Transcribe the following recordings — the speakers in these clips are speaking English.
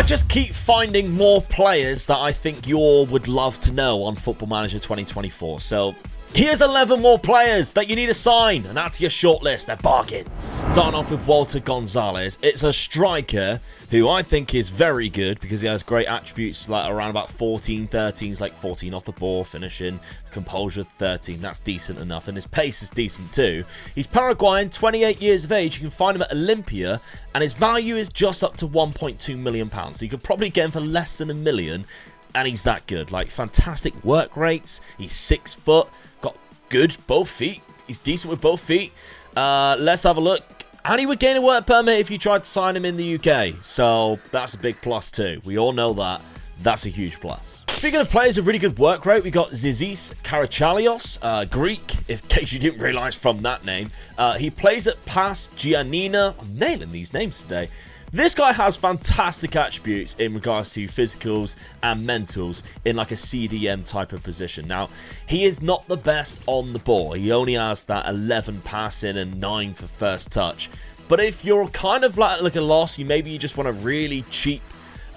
just keep finding more players that I think you all would love to know on Football Manager 2024. So here's 11 more players that you need to sign and add to your shortlist. They're bargains. Starting off with Walter Gonzalez. It's a striker who I think is very good because he has great attributes, like around about 14, 13s, like 14 off the ball, finishing, composure 13. That's decent enough, and his pace is decent too. He's Paraguayan, 28 years of age. You can find him at Olympia, and his value is just up to £1.2 million. So you could probably get him for less than $1 million, and he's that good. Like, fantastic work rates. He's 6 foot, got good both feet. He's decent with both feet. Let's have a look. And he would gain a work permit if you tried to sign him in the UK. So that's a big plus too. We all know that. That's a huge plus. Speaking of players with really good work rate, we got Zizis Karachalios, Greek, in case you didn't realise from that name. He plays at PAS Giannina. I'm nailing these names today. This guy has fantastic attributes in regards to physicals and mentals in like a CDM type of position. Now, he is not the best on the ball. He only has that 11 passing and 9 for first touch. But if you're kind of like a loss, maybe you just want a really cheap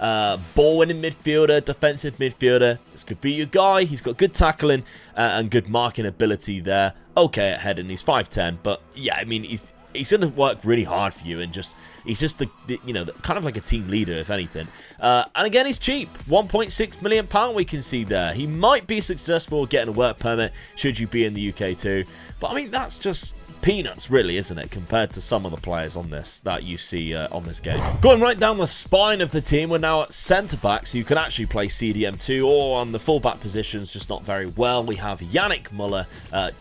ball-winning midfielder, defensive midfielder, this could be your guy. He's got good tackling and good marking ability there. Okay at heading, he's 5'10", but yeah, I mean, he's going to work really hard for you, and he's just the kind of like a team leader, if anything. And again, he's cheap, £1.6 million we can see there. He might be successful getting a work permit should you be in the UK too, but I mean, that's just peanuts, really, isn't it, compared to some of the players on this that you see on this game. Going right down the spine of the team, we're now at centre-back, so you can actually play CDM2 or on the full-back positions, just not very well. We have Yannick Muller,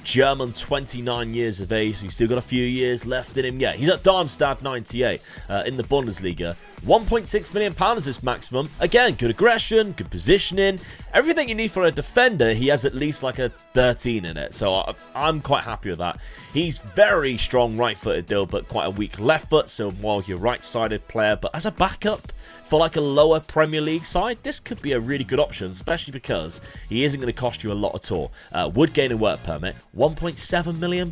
German, 29 years of age, so he's still got a few years left in him. Yeah, he's at Darmstadt 98 in the Bundesliga. £1.6 million is his maximum. Again, good aggression, good positioning, everything you need for a defender. He has at least like a 13 in it, so I'm quite happy with that. He's very strong right-footed though, but quite a weak left foot, so more your right-sided player. But as a backup for like a lower Premier League side, this could be a really good option, especially because he isn't going to cost you a lot at all. Would gain a work permit, £1.7 million.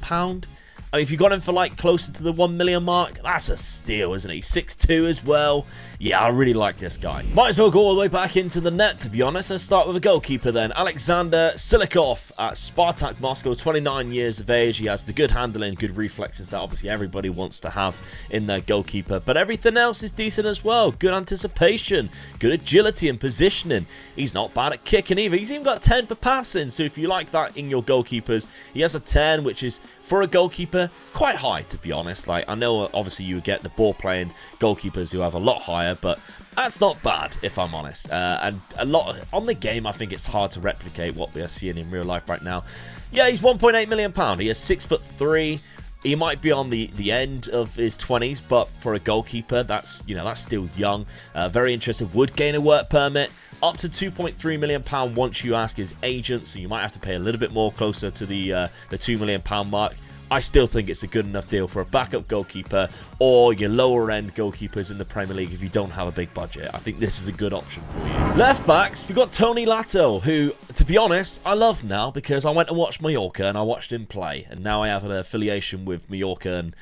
I mean, if you got him for like closer to the 1 million mark, that's a steal, isn't he? 6'2" as well. Yeah, I really like this guy. Might as well go all the way back into the net, to be honest. Let's start with a goalkeeper then. Alexander Silikov at Spartak Moscow, 29 years of age. He has the good handling, good reflexes that obviously everybody wants to have in their goalkeeper. But everything else is decent as well. Good anticipation, good agility and positioning. He's not bad at kicking either. He's even got 10 for passing. So if you like that in your goalkeepers, he has a 10, which is, for a goalkeeper, quite high, to be honest. Like, I know obviously you get the ball playing goalkeepers who have a lot higher, but that's not bad, if I'm honest. And a lot on the game, I think it's hard to replicate what we are seeing in real life right now. Yeah, he's £1.8 million. He is 6'3". He might be on the end of his 20s, but for a goalkeeper, that's still young. Very interested. Would gain a work permit. Up to £2.3 million once you ask his agent, so you might have to pay a little bit more, closer to the £2 million mark. I still think it's a good enough deal for a backup goalkeeper or your lower end goalkeepers in the Premier League if you don't have a big budget. I think this is a good option for you. Left backs, we've got Tony Lato, who, to be honest, I love now because I went and watched Mallorca and I watched him play, and now I have an affiliation with Mallorca and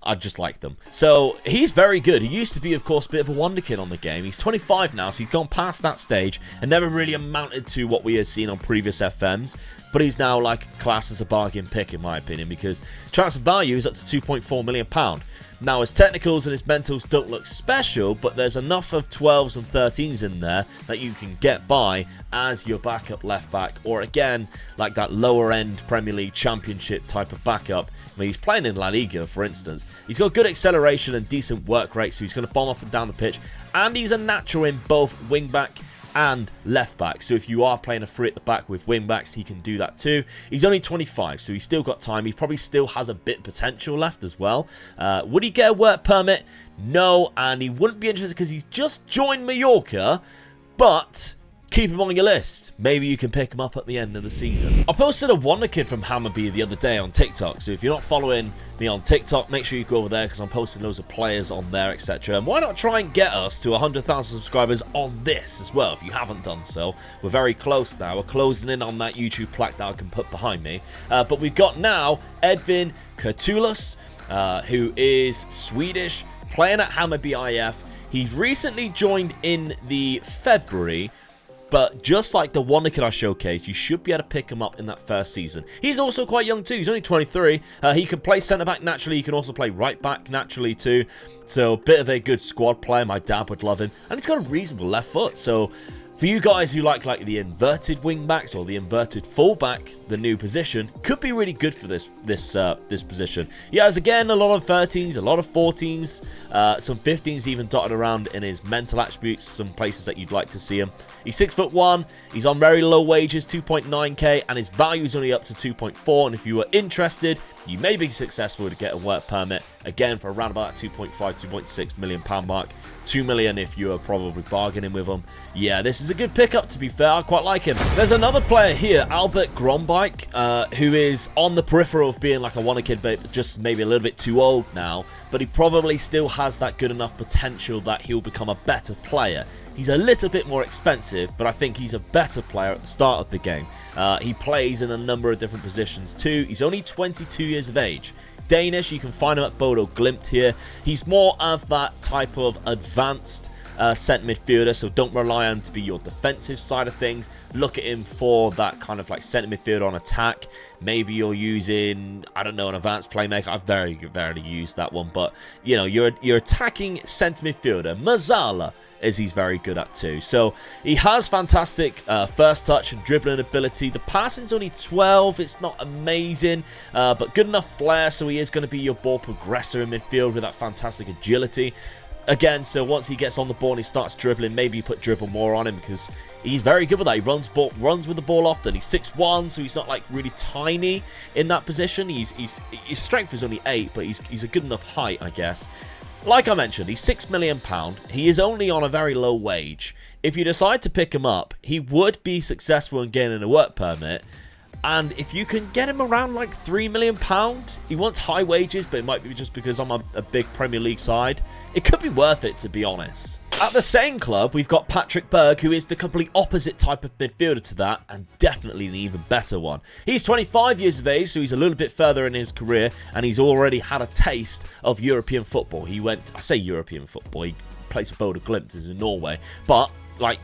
I just like them. So he's very good. He used to be, of course, a bit of a wonderkid on the game. He's 25 now, so he's gone past that stage and never really amounted to what we had seen on previous FMs. But he's now like classed as a bargain pick, in my opinion, because transfer value is up to £2.4 million. Now, his technicals and his mentals don't look special, but there's enough of 12s and 13s in there that you can get by as your backup left back, or again, like that lower end Premier League Championship type of backup. I mean, he's playing in La Liga, for instance. He's got good acceleration and decent work rate, so he's going to bomb up and down the pitch, and he's a natural in both wing back and left back. So if you are playing a free at the back with wing backs, he can do that too. He's only 25, so he's still got time. He probably still has a bit of potential left as well. Would he get a work permit? No, and he wouldn't be interested because he's just joined Mallorca, but keep him on your list. Maybe you can pick him up at the end of the season. I posted a Wonder Kid from Hammarby the other day on TikTok, so if you're not following me on TikTok, make sure you go over there because I'm posting loads of players on there, etc. And why not try and get us to 100,000 subscribers on this as well if you haven't done so. We're very close now. We're closing in on that YouTube plaque that I can put behind me. But we've got now Edvin Kurtulus, who is Swedish, playing at Hammarby IF. He recently joined in the February, but just like the one kid I showcased, you should be able to pick him up in that first season. He's also quite young too. He's only 23. He can play centre-back naturally. He can also play right-back naturally too. So a bit of a good squad player. My dad would love him. And he's got a reasonable left foot. So for you guys who like the inverted wing-backs or the inverted full-back, the new position, could be really good for this position. He has, again, a lot of 13s, a lot of 14s, some 15s even dotted around in his mental attributes, some places that you'd like to see him. He's 6'1", he's on very low wages, 2.9k, and his value is only up to 2.4, and if you were interested, you may be successful to get a work permit, again, for around about that 2.5, 2.6 million pound mark. 2 million if you are probably bargaining with him. Yeah, this is a good pickup, to be fair. I quite like him. There's another player here, Albert Grombike, who is on the peripheral of being like a wonder kid, but just maybe a little bit too old now. But he probably still has that good enough potential that he'll become a better player. He's a little bit more expensive, but I think he's a better player at the start of the game. He plays in a number of different positions too. He's only 22 years of age. Danish, you can find him at Bodo Glimt here. He's more of that type of advanced centre midfielder, so don't rely on him to be your defensive side of things. Look at him for that kind of like centre midfielder on attack. Maybe you're using, I don't know, an advanced playmaker. I've very rarely used that one, but you know, you're attacking centre midfielder. Mazzala is he's very good at too. So he has fantastic first touch and dribbling ability. The passing's only 12. It's not amazing, but good enough flair, so he is going to be your ball progressor in midfield with that fantastic agility. Again, so once he gets on the ball and he starts dribbling, maybe you put dribble more on him because he's very good with that. He runs with the ball often. He's 6'1", so he's not like really tiny in that position. His strength is only 8, but he's a good enough height, I guess. Like I mentioned, he's £6 million. He is only on a very low wage. If you decide to pick him up, he would be successful in gaining a work permit. And if you can get him around like £3 million, he wants high wages, but it might be just because I'm a big Premier League side. It could be worth it, to be honest. At the same club, we've got Patrick Berg, who is the complete opposite type of midfielder to that, and definitely an even better one. He's 25 years of age, so he's a little bit further in his career, and he's already had a taste of European football. He went, I say European football, he plays for Bodo Glimt in Norway, but like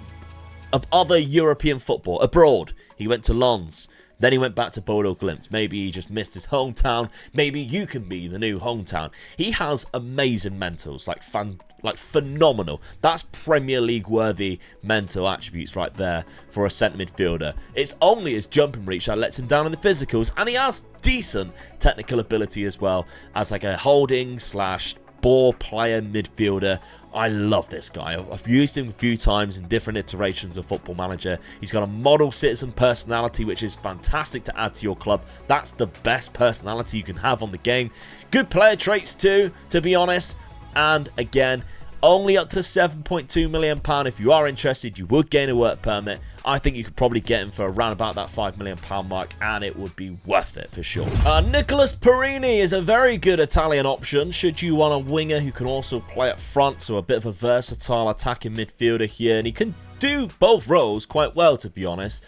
of other European football abroad, he went to Lens. Then he went back to Bodo Glimt. Maybe he just missed his hometown. Maybe you can be the new hometown. He has amazing mentals, like phenomenal. That's Premier League worthy mental attributes right there for a centre midfielder. It's only his jumping reach that lets him down in the physicals, and he has decent technical ability as well as like a holding / ball player midfielder. I love this guy. I've used him a few times in different iterations of Football Manager. He's got a model citizen personality, which is fantastic to add to your club. That's the best personality you can have on the game. Good player traits too, to be honest. And again, only up to £7.2 million. If you are interested, you would gain a work permit. I think you could probably get him for around about that £5 million mark, and it would be worth it for sure. Nicholas Perini is a very good Italian option should you want a winger who can also play up front, so a bit of a versatile attacking midfielder here, and he can do both roles quite well, to be honest,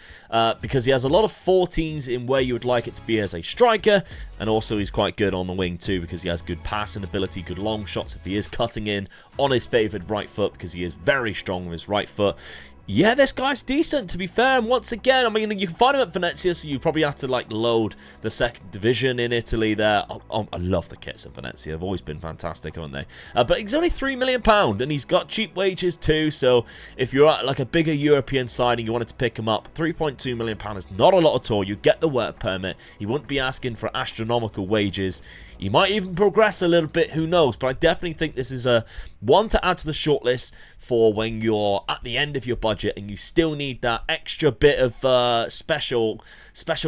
because he has a lot of 14s in where you would like it to be as a striker, and also he's quite good on the wing too because he has good passing ability, good long shots if he is cutting in on his favoured right foot because he is very strong with his right foot. Yeah, this guy's decent, to be fair, and once again, I mean, you can find him at Venezia, so you probably have to, like, load the second division in Italy there. I love the kits at Venezia. They've always been fantastic, haven't they? But he's only £3 million, and he's got cheap wages too, so if you're at, like, a bigger European side and you wanted to pick him up, £3.2 million is not a lot at all. You get the work permit. He wouldn't be asking for astronomical wages. He might even progress a little bit, who knows, but I definitely think this is a one to add to the shortlist for when you're at the end of your budget and you still need that extra bit of special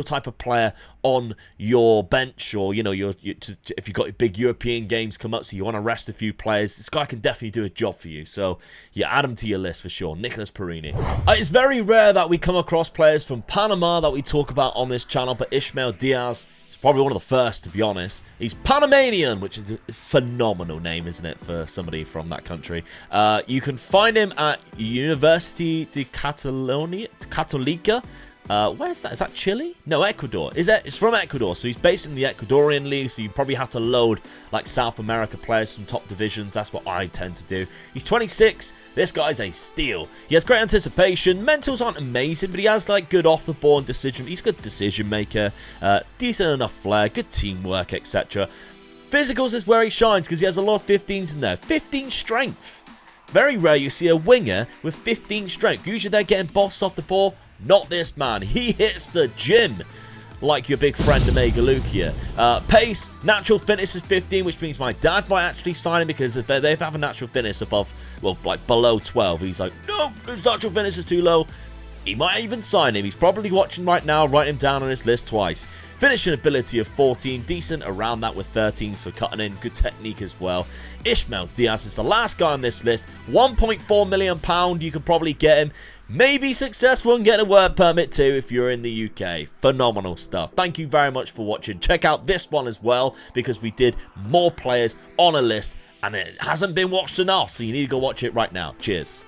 type of player on your bench, or you know, if you've got big European games come up, so you want to rest a few players, this guy can definitely do a job for you. So yeah, add him to your list for sure. Nicholas Perini. It's very rare that we come across players from Panama that we talk about on this channel, but Ismael Diaz, probably one of the first, to be honest. He's Panamanian, which is a phenomenal name, isn't it, for somebody from that country. You can find him at University de Catalonia, Catolica. Where's that? Is that Chile? No, Ecuador. It's from Ecuador, so he's based in the Ecuadorian league, so you probably have to load like South America players from top divisions. That's what I tend to do. He's 26. This guy's a steal. He has great anticipation. Mentals aren't amazing, but he has like good off the ball and decision. He's a good decision maker, decent enough flair, good teamwork, etc. Physicals is where he shines because he has a lot of 15s in there. 15 strength. Very rare you see a winger with 15 strength. Usually they're getting bossed off the ball. Not this man. He hits the gym like your big friend Omega Luke here. Pace, natural fitness is 15, which means my dad might actually sign him because if they have a natural fitness above, well, like below 12, he's like, no, his natural fitness is too low. He might even sign him. He's probably watching right now. Write him down on his list twice. Finishing ability of 14, decent around that with 13, so cutting in, good technique as well. Ishmael Diaz is the last guy on this list. £1.4 million, you could probably get him. Maybe successful and get a work permit too if you're in the UK. Phenomenal stuff. Thank you very much for watching. Check out this one as well because we did more players on a list and it hasn't been watched enough, so you need to go watch it right now. Cheers.